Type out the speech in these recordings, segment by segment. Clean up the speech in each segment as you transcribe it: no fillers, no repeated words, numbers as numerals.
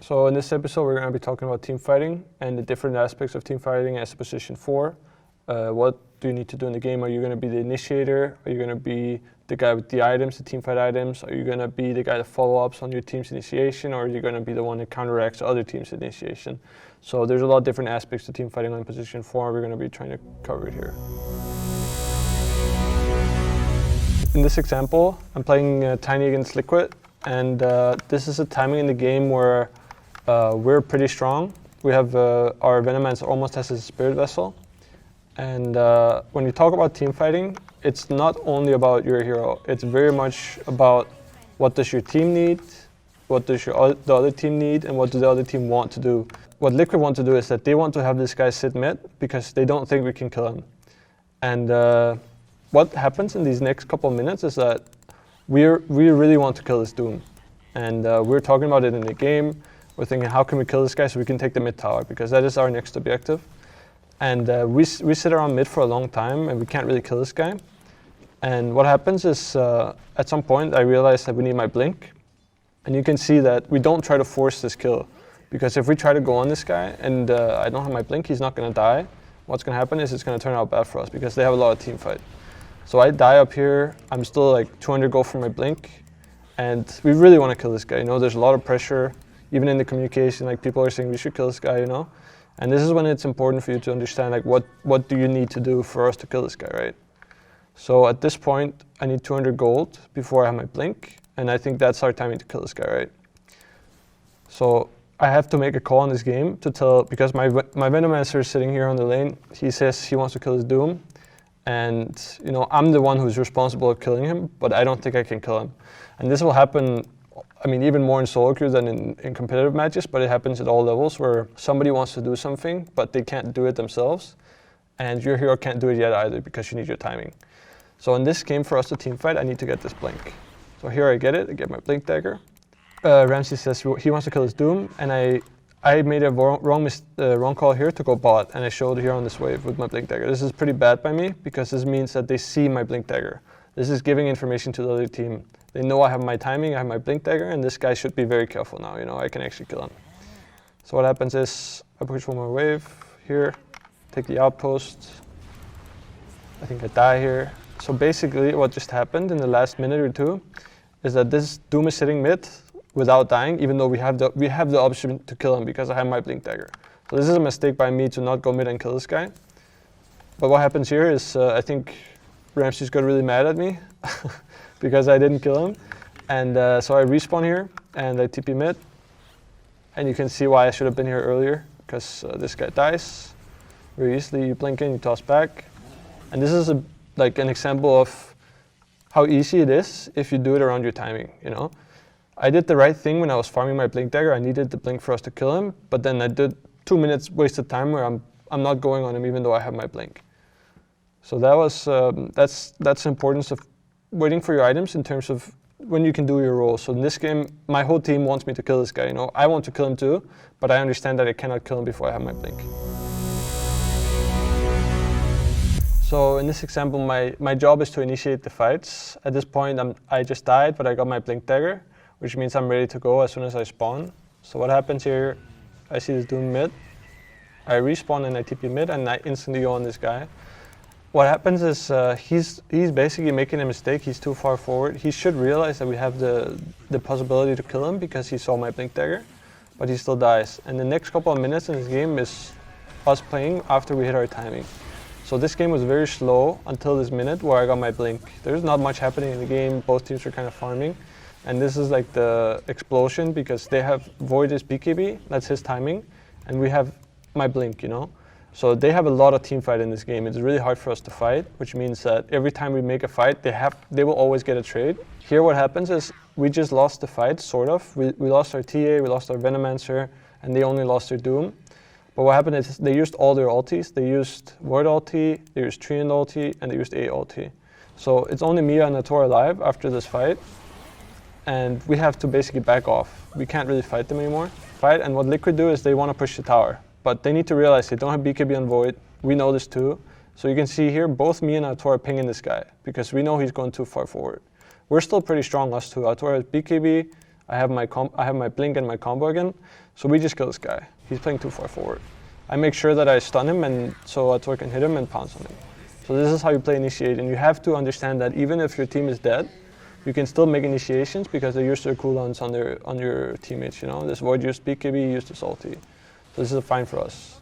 So in this episode, we're going to be talking about team fighting and the different aspects of team fighting as a position 4. What do you need to do in the game? Are you going to be the initiator? Are you going to be the guy with the items, the team fight items? Are you going to be the guy that follow-ups on your team's initiation? Or are you going to be the one that counteracts other teams' initiation? So there's a lot of different aspects to team fighting on position 4. We're going to be trying to cover it here. In this example, I'm playing Tiny against Liquid. And this is a timing in the game where we're pretty strong. We have our Venomancer almost has a spirit vessel. And when you talk about team fighting, it's not only about your hero. It's very much about what does your team need, what does the other team need, and what does the other team want to do. What Liquid want to do is that they want to have this guy sit mid because they don't think we can kill him. And what happens in these next couple of minutes is that we really want to kill this Doom. And we're talking about it in the game. We're thinking, how can we kill this guy so we can take the mid tower? Because that is our next objective. And we sit around mid for a long time and we can't really kill this guy. And what happens is, at some point I realized that we need my blink. And you can see that we don't try to force this kill. Because if we try to go on this guy and I don't have my blink, he's not going to die. What's going to happen is it's going to turn out bad for us because they have a lot of team fight. So I die up here, I'm still like 200 gold for my blink, and we really want to kill this guy, you know, there's a lot of pressure, even in the communication, like people are saying we should kill this guy, you know, and this is when it's important for you to understand like what do you need to do for us to kill this guy, right? So at this point, I need 200 gold before I have my blink, and I think that's our timing to kill this guy, right? So I have to make a call in this game to tell, because my Venomancer is sitting here on the lane, he says he wants to kill his Doom. And you know, I'm the one who's responsible for killing him, but I don't think I can kill him. And this will happen, I mean, even more in solo queue than in competitive matches, but it happens at all levels where somebody wants to do something, but they can't do it themselves. And your hero can't do it yet either because you need your timing. So in this game, for us to team fight, I need to get this blink. So here I get it, I get my blink dagger. Ramsey says he wants to kill his Doom, and I made a wrong call here to go bot, and I showed here on this wave with my blink dagger. This is pretty bad by me because this means that they see my blink dagger. This is giving information to the other team. They know I have my timing, I have my blink dagger, and this guy should be very careful now. You know, I can actually kill him. So what happens is I push one more wave here, take the outpost. I think I die here. So basically, what just happened in the last minute or two is that this Doom is sitting mid without dying, even though we have the option to kill him because I have my blink dagger. So this is a mistake by me to not go mid and kill this guy. But what happens here is I think Ramsey's got really mad at me because I didn't kill him. And so I respawn here and I TP mid. And you can see why I should have been here earlier, because this guy dies very easily. You blink in, you toss back. And this is like an example of how easy it is if you do it around your timing, you know. I did the right thing when I was farming my blink dagger. I needed the blink for us to kill him, but then I did 2 minutes wasted time where I'm not going on him even though I have my blink. So that was that's the importance of waiting for your items in terms of when you can do your role. So in this game, my whole team wants me to kill this guy. You know, I want to kill him too, but I understand that I cannot kill him before I have my blink. So in this example, my job is to initiate the fights. At this point, I just died, but I got my blink dagger, which means I'm ready to go as soon as I spawn. So what happens here, I see this Doom mid, I respawn and I TP mid and I instantly go on this guy. What happens is he's basically making a mistake, he's too far forward. He should realize that we have the possibility to kill him because he saw my blink dagger, but he still dies. And the next couple of minutes in this game is us playing after we hit our timing. So this game was very slow until this minute where I got my blink. There's not much happening in the game, both teams are kind of farming. And this is like the explosion because they have Void is BKB, that's his timing, and we have my blink, you know. So they have a lot of team fight in this game. It's really hard for us to fight, which means that every time we make a fight, they will always get a trade. Here what happens is we just lost the fight, sort of. We lost our TA, we lost our Venomancer, and they only lost their Doom. But what happened is they used all their ultis. They used Void ulti, they used Treant ulti, and they used A ulti. So it's only Mia and Nator alive after this fight. And we have to basically back off. We can't really fight them anymore. And what Liquid do is they want to push the tower. But they need to realize they don't have BKB on Void. We know this too. So you can see here, both me and Nator are pinging this guy because we know he's going too far forward. We're still pretty strong, us two. Nator has BKB, I have my blink and my combo again, so we just kill this guy. He's playing too far forward. I make sure that I stun him, and so Ator can hit him and pounce on him. So this is how you play initiate, and you have to understand that even if your team is dead, you can still make initiations because they use their cooldowns on your teammates. You know, this Void used BKB, used this ulti. So this is fine for us.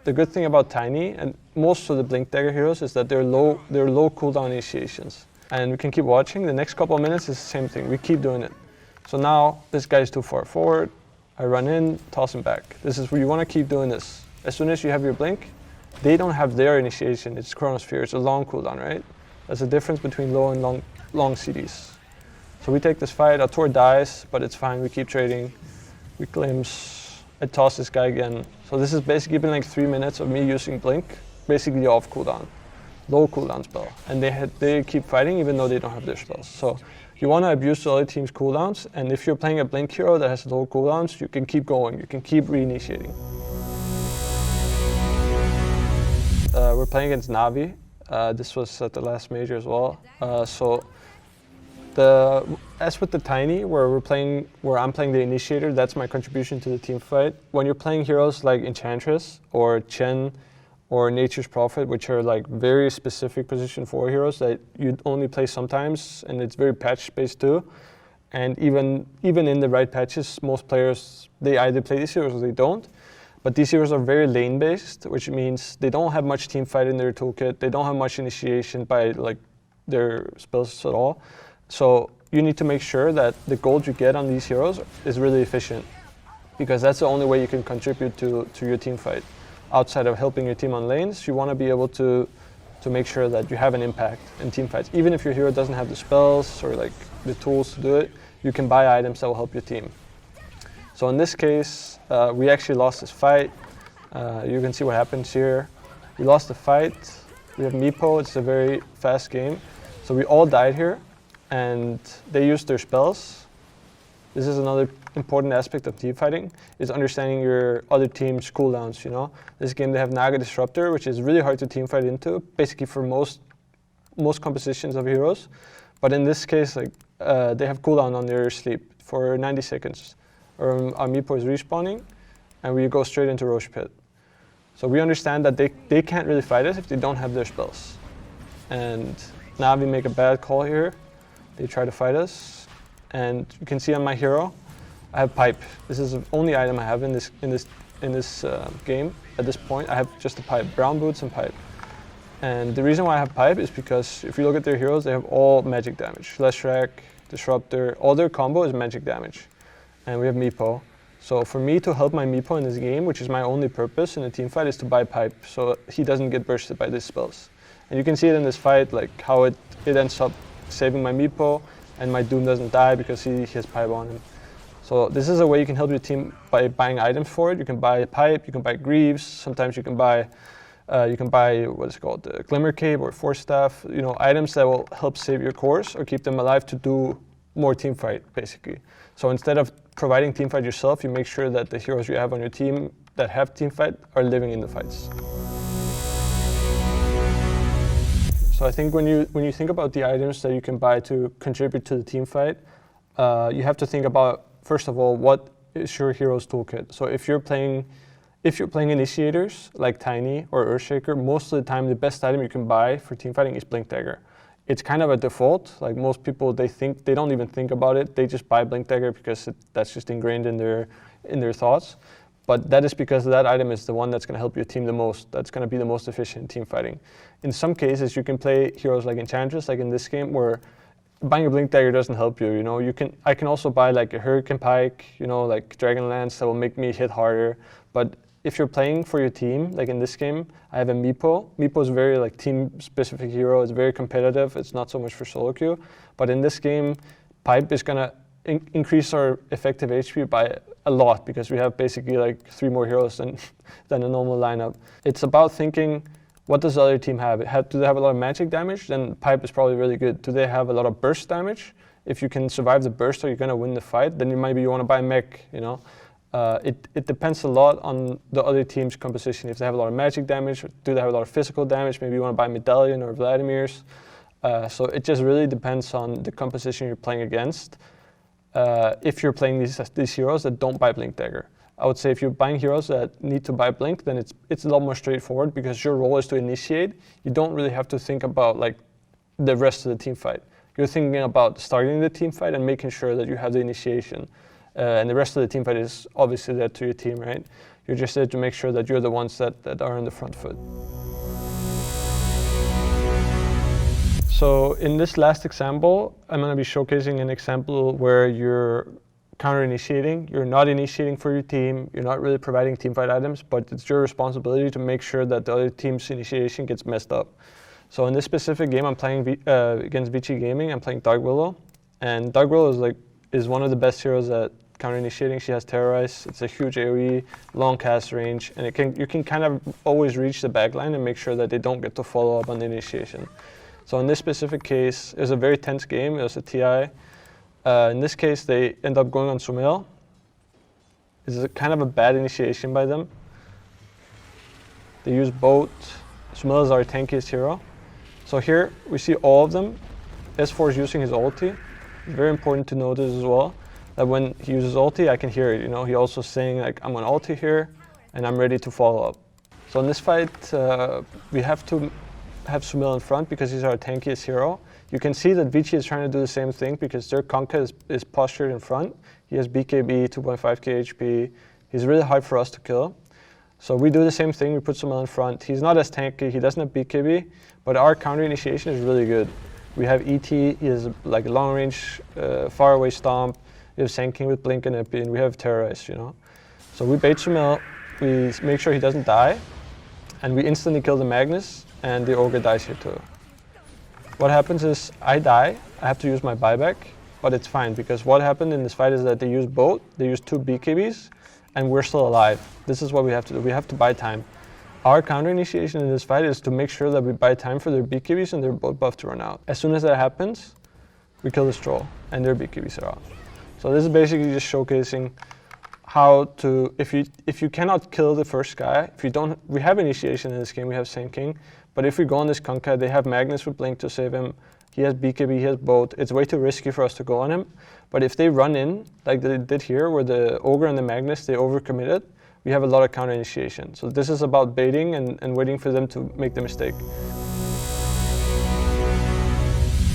The good thing about Tiny and most of the Blink Dagger heroes is that they're low cooldown initiations. And we can keep watching. The next couple of minutes is the same thing. We keep doing it. So now this guy's too far forward. I run in, toss him back. This is where you want to keep doing this. As soon as you have your blink, they don't have their initiation. It's Chronosphere. It's a long cooldown, right? That's the difference between low and long CDs. So we take this fight. Ator dies, but it's fine. We keep trading. We glimpse. I toss this guy again. So this has basically been like 3 minutes of me using blink, basically off cooldown, low cooldown spell, and they keep fighting even though they don't have their spells. So you want to abuse the other team's cooldowns, and if you're playing a blink hero that has low cooldowns, you can keep going. You can keep reinitiating. We're playing against Navi. This was at the last major as well. As with the Tiny, where I'm playing the initiator, that's my contribution to the team fight. When you're playing heroes like Enchantress or Chen or Nature's Prophet, which are like very specific position 4 heroes that you only play sometimes, and it's very patch based too. And even in the right patches, most players, they either play these heroes or they don't. But these heroes are very lane based, which means they don't have much team fight in their toolkit. They don't have much initiation by like their spells at all. So you need to make sure that the gold you get on these heroes is really efficient, because that's the only way you can contribute to your team fight. Outside of helping your team on lanes, you want to be able to make sure that you have an impact in team fights. Even if your hero doesn't have the spells or like the tools to do it, you can buy items that will help your team. So in this case, we actually lost this fight. You can see what happens here. We lost the fight. We have Meepo. It's a very fast game. So we all died here, and they used their spells. This is another important aspect of team fighting, is understanding your other team's cooldowns, you know. This game they have Naga Disruptor, which is really hard to team fight into, basically for most compositions of heroes. But in this case, like they have cooldown on their sleep for 90 seconds. Our Meepo is respawning, and we go straight into Roche Pit. So we understand that they can't really fight us if they don't have their spells. And now we make a bad call here. They try to fight us, and you can see on my hero, I have pipe. This is the only item I have in this game at this point. I have just a pipe, brown boots and pipe. And the reason why I have pipe is because if you look at their heroes, they have all magic damage. Leshrac, Disruptor, all their combo is magic damage. And we have Meepo. So for me to help my Meepo in this game, which is my only purpose in a team fight, is to buy pipe so he doesn't get bursted by these spells. And you can see it in this fight, like how it ends up saving my Meepo, and my Doom doesn't die because he has pipe on him. So this is a way you can help your team by buying items for it. You can buy pipe, you can buy greaves. Sometimes you can buy what is called the Glimmer Cape or Force Staff. You know, items that will help save your cores or keep them alive to do more team fight, basically. So instead of providing team fight yourself, you make sure that the heroes you have on your team that have team fight are living in the fights. So I think when you think about the items that you can buy to contribute to the team fight, you have to think about, first of all, what is your hero's toolkit. So if you're playing initiators like Tiny or Earthshaker, most of the time the best item you can buy for team fighting is Blink Dagger. It's kind of a default. Like most people, they don't even think about it. They just buy Blink Dagger because that's just ingrained in their thoughts. But that is because that item is the one that's going to help your team the most. That's going to be the most efficient in team fighting. In some cases, you can play heroes like Enchantress, like in this game, where buying a Blink Dagger doesn't help you. You know, I can also buy like a Hurricane Pike, you know, like Dragon Lance that will make me hit harder. But if you're playing for your team, like in this game, I have a Meepo. Meepo is very like team-specific hero. It's very competitive. It's not so much for solo queue. But in this game, Pipe is gonna increase our effective HP by a lot because we have basically like 3 more heroes than a normal lineup. It's about thinking, what does the other team have? Do they have a lot of magic damage? Then Pipe is probably really good. Do they have a lot of burst damage? If you can survive the burst or you're gonna win the fight, then maybe you wanna buy mech, you know? It depends a lot on the other team's composition. If they have a lot of magic damage, do they have a lot of physical damage? Maybe you want to buy Medallion or Vladimir's. So it just really depends on the composition you're playing against. if you're playing these heroes that don't buy Blink Dagger. I would say if you're buying heroes that need to buy Blink, then it's a lot more straightforward because your role is to initiate. You don't really have to think about like the rest of the team fight. You're thinking about starting the team fight and making sure that you have the initiation. And the rest of the team fight is obviously there to your team, right? You're just there to make sure that you're the ones that are on the front foot. So in this last example, I'm going to be showcasing an example where you're counter-initiating. You're not initiating for your team. You're not really providing teamfight items, but it's your responsibility to make sure that the other team's initiation gets messed up. So in this specific game, I'm playing against Vici Gaming. I'm playing Dark Willow, and Dark Willow is one of the best heroes at counter-initiating. She has Terrorize. It's a huge AoE, long cast range, and you can kind of always reach the backline and make sure that they don't get to follow up on the initiation. So in this specific case, it was a very tense game. It was a TI. In this case, they end up going on Sumail. This is kind of a bad initiation by them. They use boat. Sumail is our tankiest hero. So here we see all of them. S4 is using his ulti. It's very important to notice as well that when he uses ulti, I can hear it. You know, he also saying like, I'm on ulti here, and I'm ready to follow up. So in this fight, we have to have Sumail in front because he's our tankiest hero. You can see that Vici is trying to do the same thing because their Conka is postured in front. He has BKB, 2.5k HP. He's really hard for us to kill. So we do the same thing, we put Sumail in front. He's not as tanky, he doesn't have BKB, but our counter initiation is really good. We have ET, he has like a long range, far away stomp. We have Sand King with Blink and Epi, and we have Terrorize, you know. So we bait Sumail, we make sure he doesn't die, and we instantly kill the Magnus, and the Ogre dies here too. What happens is I die, I have to use my buyback, but it's fine because what happened in this fight is that they use both, they use 2 BKBs, and we're still alive. This is what we have to do, we have to buy time. Our counter initiation in this fight is to make sure that we buy time for their BKBs and their boat buff to run out. As soon as that happens, we kill this troll and their BKBs are out. So this is basically just showcasing how to, if you cannot kill the first guy, we have initiation in this game, we have Sand King, but if we go on this Conka, they have Magnus with Blink to save him, he has BKB, he has boat, it's way too risky for us to go on him, but if they run in, like they did here, where the Ogre and the Magnus, they overcommitted, we have a lot of counter initiation. So this is about baiting and waiting for them to make the mistake.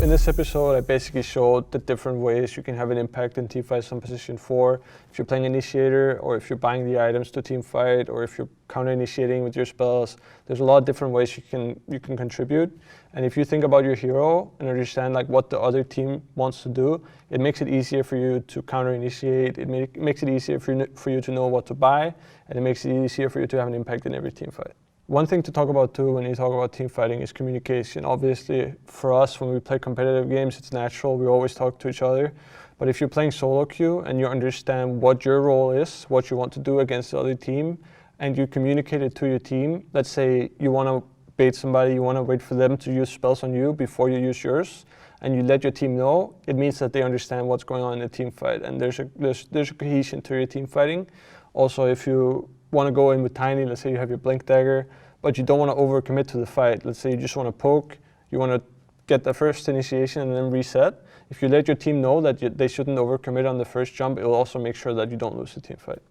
In this episode, I basically showed the different ways you can have an impact in teamfights on position 4. If you're playing initiator, or if you're buying the items to teamfight, or if you're counter-initiating with your spells, there's a lot of different ways you can contribute. And if you think about your hero and understand like what the other team wants to do, it makes it easier for you to counter-initiate. It makes it easier for you to know what to buy, and it makes it easier for you to have an impact in every teamfight. One thing to talk about too when you talk about team fighting is communication. Obviously, for us, when we play competitive games, it's natural. We always talk to each other. But if you're playing solo queue and you understand what your role is, what you want to do against the other team, and you communicate it to your team, let's say you want to bait somebody, you want to wait for them to use spells on you before you use yours, and you let your team know, it means that they understand what's going on in the team fight, and there's a cohesion to your team fighting. Also, if you want to go in with Tiny, let's say you have your Blink Dagger, but you don't want to overcommit to the fight. Let's say you just want to poke, you want to get the first initiation and then reset. If you let your team know that they shouldn't overcommit on the first jump, it will also make sure that you don't lose the team fight.